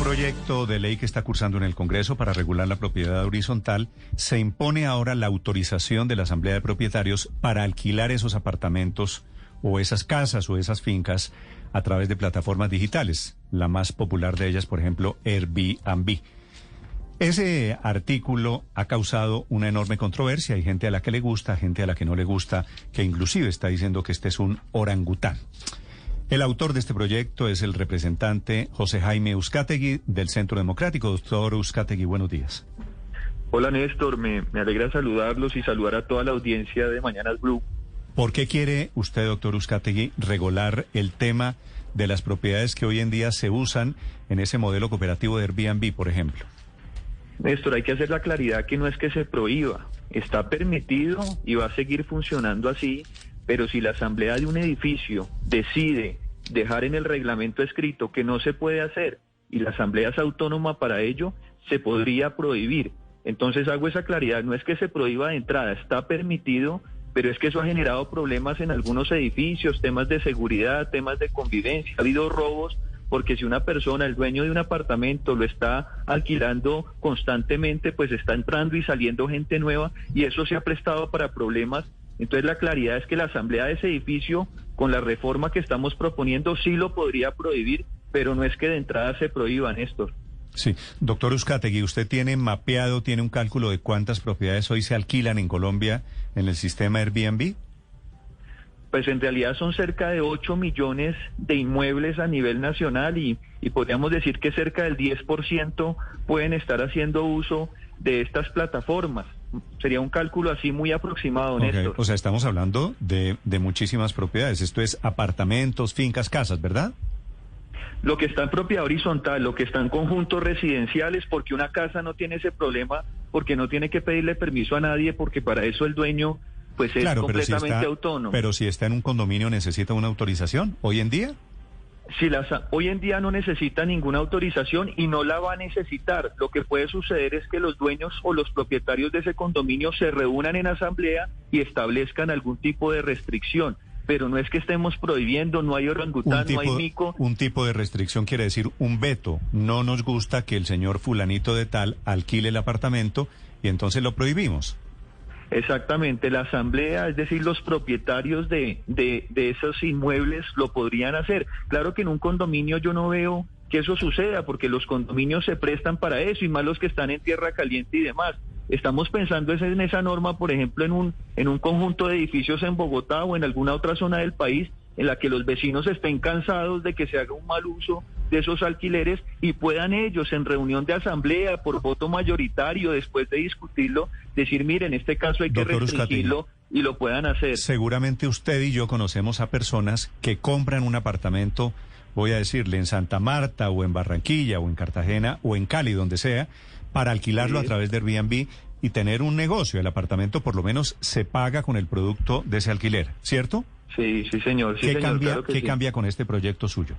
proyecto de ley que está cursando en el Congreso para regular la propiedad horizontal, se impone ahora la autorización de la Asamblea de Propietarios para alquilar esos apartamentos o esas casas o esas fincas a través de plataformas digitales. La más popular de ellas, por ejemplo, Airbnb. Ese artículo ha causado una enorme controversia. Hay gente a la que le gusta, gente a la que no le gusta, que inclusive está diciendo que este es un orangután. El autor de este proyecto es el representante José Jaime Uzcategui del Centro Democrático. Doctor Uzcategui, buenos días. Hola Néstor, me alegra saludarlos y saludar a toda la audiencia de Mañanas Blue. ¿Por qué quiere usted, doctor Uzcategui, regular el tema de las propiedades que hoy en día se usan en ese modelo cooperativo de Airbnb, por ejemplo? Néstor, hay que hacer la claridad que no es que se prohíba, está permitido y va a seguir funcionando así, pero si la asamblea de un edificio decide dejar en el reglamento escrito que no se puede hacer y la asamblea es autónoma para ello, se podría prohibir. Entonces hago esa claridad, no es que se prohíba de entrada, está permitido, pero es que eso ha generado problemas en algunos edificios, temas de seguridad, temas de convivencia, ha habido robos, porque si una persona, el dueño de un apartamento, lo está alquilando constantemente, pues está entrando y saliendo gente nueva y eso se ha prestado para problemas. Entonces la claridad es que la asamblea de ese edificio, con la reforma que estamos proponiendo, sí lo podría prohibir, pero no es que de entrada se prohíba, Néstor. Sí, doctor Uzcategui, ¿usted tiene mapeado, tiene un cálculo de cuántas propiedades hoy se alquilan en Colombia en el sistema Airbnb? Pues en realidad son cerca de 8 millones de inmuebles a nivel nacional y podríamos decir que cerca del 10% pueden estar haciendo uso de estas plataformas. Sería un cálculo así muy aproximado, Okay. Néstor. O sea, estamos hablando de muchísimas propiedades. Esto es apartamentos, fincas, casas, ¿verdad? Lo que está en propiedad horizontal, lo que está en conjuntos residenciales, porque una casa no tiene ese problema, porque no tiene que pedirle permiso a nadie, porque para eso el dueño pues es completamente autónomo. Pero si está en un condominio, ¿necesita una autorización hoy en día? Hoy en día no necesita ninguna autorización y no la va a necesitar. Lo que puede suceder es que los dueños o los propietarios de ese condominio se reúnan en asamblea y establezcan algún tipo de restricción. Pero no es que estemos prohibiendo, no hay orangután, no hay mico. Un tipo de restricción quiere decir un veto. No nos gusta que el señor fulanito de tal alquile el apartamento y entonces lo prohibimos. Exactamente, la asamblea, es decir, los propietarios de esos inmuebles lo podrían hacer. Claro que en un condominio yo no veo que eso suceda, porque los condominios se prestan para eso, y más los que están en tierra caliente y demás. Estamos pensando en esa norma, por ejemplo, en un conjunto de edificios en Bogotá o en alguna otra zona del país, en la que los vecinos estén cansados de que se haga un mal uso de esos alquileres y puedan ellos en reunión de asamblea por voto mayoritario, después de discutirlo, decir, mire, en este caso hay que restringirlo y lo puedan hacer. Seguramente usted y yo conocemos a personas que compran un apartamento, voy a decirle, en Santa Marta o en Barranquilla o en Cartagena o en Cali, donde sea, para alquilarlo a través de Airbnb y tener un negocio. El apartamento por lo menos se paga con el producto de ese alquiler, ¿cierto? Sí, señor. Sí, ¿Qué cambia con este proyecto suyo?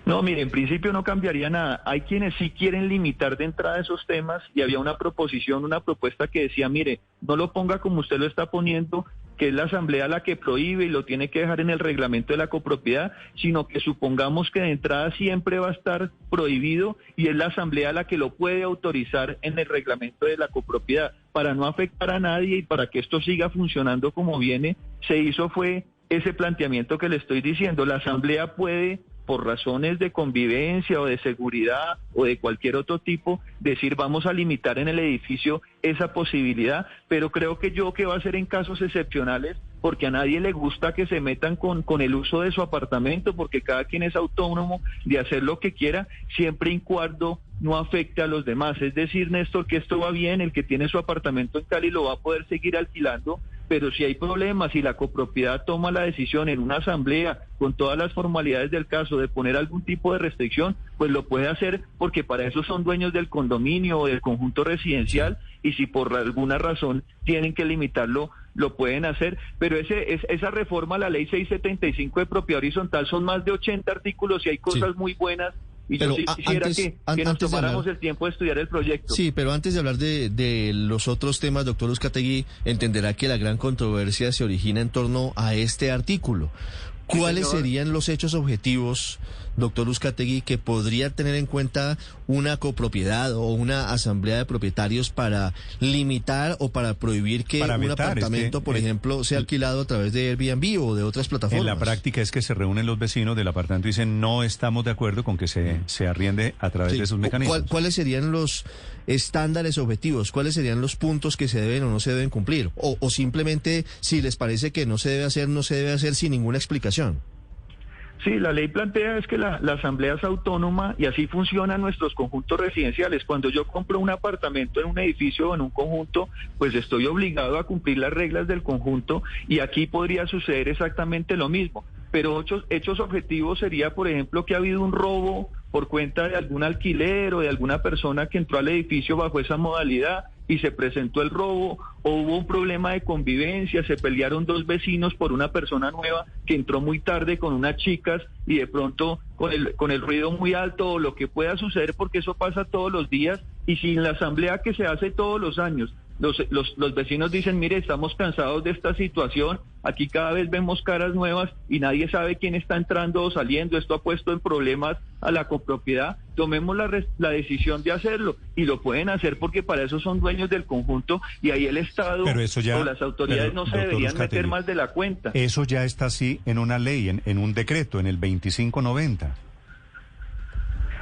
No, mire, en principio no cambiaría nada. Hay quienes sí quieren limitar de entrada esos temas y había una propuesta que decía, mire, no lo ponga como usted lo está poniendo, que es la asamblea la que prohíbe y lo tiene que dejar en el reglamento de la copropiedad, sino que supongamos que de entrada siempre va a estar prohibido y es la asamblea la que lo puede autorizar en el reglamento de la copropiedad. Para no afectar a nadie y para que esto siga funcionando como viene, se hizo fue ese planteamiento que le estoy diciendo. La asamblea puede, por razones de convivencia o de seguridad o de cualquier otro tipo, decir vamos a limitar en el edificio esa posibilidad, pero creo que va a ser en casos excepcionales, porque a nadie le gusta que se metan con el uso de su apartamento, porque cada quien es autónomo de hacer lo que quiera, siempre y cuando no afecte a los demás. Es decir, Néstor, que esto va bien, el que tiene su apartamento en Cali lo va a poder seguir alquilando, pero si hay problemas y la copropiedad toma la decisión en una asamblea con todas las formalidades del caso de poner algún tipo de restricción, pues lo puede hacer, porque para eso son dueños del condominio o del conjunto residencial, y si por alguna razón tienen que limitarlo, lo pueden hacer. Pero esa reforma a la ley 675 de propiedad horizontal son más de 80 artículos y hay cosas muy buenas. Y pero yo sí quisiera que nos tomáramos el tiempo de estudiar el proyecto. Sí, pero antes de hablar de los otros temas, doctor Uzcategui, entenderá que la gran controversia se origina en torno a este artículo. ¿Cuáles señor. serían los hechos objetivos, doctor Uzcategui, que podría tener en cuenta una copropiedad o una asamblea de propietarios para limitar o para prohibir que Para un vetar, apartamento, por ejemplo, sea alquilado a través de Airbnb o de otras plataformas? En la práctica es que se reúnen los vecinos del apartamento y dicen no estamos de acuerdo con que se arriende a través Sí. de esos mecanismos. ¿Cuáles serían los estándares objetivos? ¿Cuáles serían los puntos que se deben o no se deben cumplir? O simplemente, si les parece que no se debe hacer, no se debe hacer sin ninguna explicación. Sí, la ley plantea es que la asamblea es autónoma y así funcionan nuestros conjuntos residenciales. Cuando yo compro un apartamento en un edificio o en un conjunto, pues estoy obligado a cumplir las reglas del conjunto y aquí podría suceder exactamente lo mismo. Pero hechos objetivos sería, por ejemplo, que ha habido un robo por cuenta de algún alquiler o de alguna persona que entró al edificio bajo esa modalidad y se presentó el robo, o hubo un problema de convivencia, se pelearon dos vecinos por una persona nueva que entró muy tarde con unas chicas y de pronto con el ruido muy alto, o lo que pueda suceder, porque eso pasa todos los días, y sin la asamblea que se hace todos los años, los vecinos dicen, mire, estamos cansados de esta situación, aquí cada vez vemos caras nuevas y nadie sabe quién está entrando o saliendo, esto ha puesto en problemas a la copropiedad, tomemos la decisión de hacerlo, y lo pueden hacer porque para eso son dueños del conjunto, y ahí el Estado o las autoridades no se deberían meter más de la cuenta. Eso ya está así en una ley, en un decreto, en el 2590.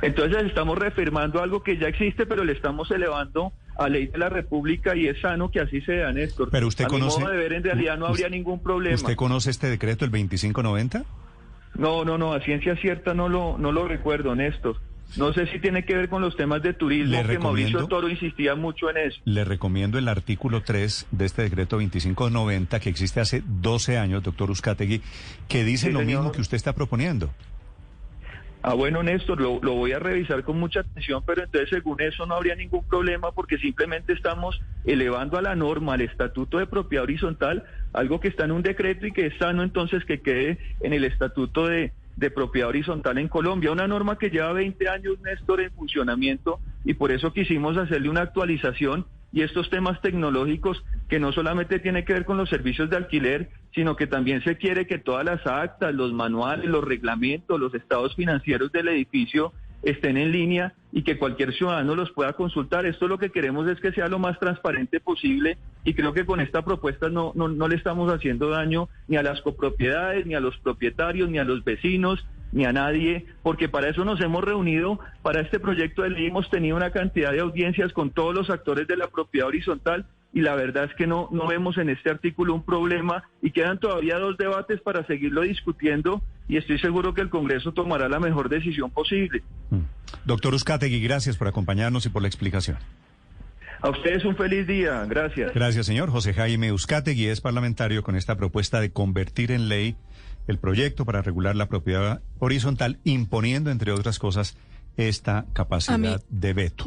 Entonces estamos reafirmando algo que ya existe, pero le estamos elevando a ley de la República y es sano que así sea, Néstor. Pero usted conoce... A mi modo de ver, en realidad no habría ningún problema. ¿Usted conoce este decreto, el 2590? No, a ciencia cierta no lo recuerdo, Néstor. No sé si tiene que ver con los temas de turismo, que Mauricio Toro insistía mucho en eso. Le recomiendo el artículo 3 de este decreto 2590 que existe hace 12 años, doctor Uzcategui, que dice lo mismo que usted está proponiendo. Bueno, Néstor, lo voy a revisar con mucha atención, pero entonces según eso no habría ningún problema porque simplemente estamos elevando a la norma, al Estatuto de Propiedad Horizontal, algo que está en un decreto y que es sano entonces que quede en el Estatuto de Propiedad Horizontal en Colombia, una norma que lleva 20 años, Néstor, en funcionamiento, y por eso quisimos hacerle una actualización, y estos temas tecnológicos que no solamente tiene que ver con los servicios de alquiler, sino que también se quiere que todas las actas, los manuales, los reglamentos, los estados financieros del edificio estén en línea y que cualquier ciudadano los pueda consultar. Esto lo que queremos es que sea lo más transparente posible, y creo que con esta propuesta no le estamos haciendo daño ni a las copropiedades, ni a los propietarios, ni a los vecinos, ni a nadie, porque para eso nos hemos reunido, para este proyecto de ley hemos tenido una cantidad de audiencias con todos los actores de la propiedad horizontal, y la verdad es que no vemos en este artículo un problema, y quedan todavía 2 debates para seguirlo discutiendo, y estoy seguro que el Congreso tomará la mejor decisión posible. Doctor Uzcategui, gracias por acompañarnos y por la explicación. A ustedes un feliz día, gracias. Gracias, señor. José Jaime Uzcategui es parlamentario con esta propuesta de convertir en ley el proyecto para regular la propiedad horizontal, imponiendo, entre otras cosas, esta capacidad de veto.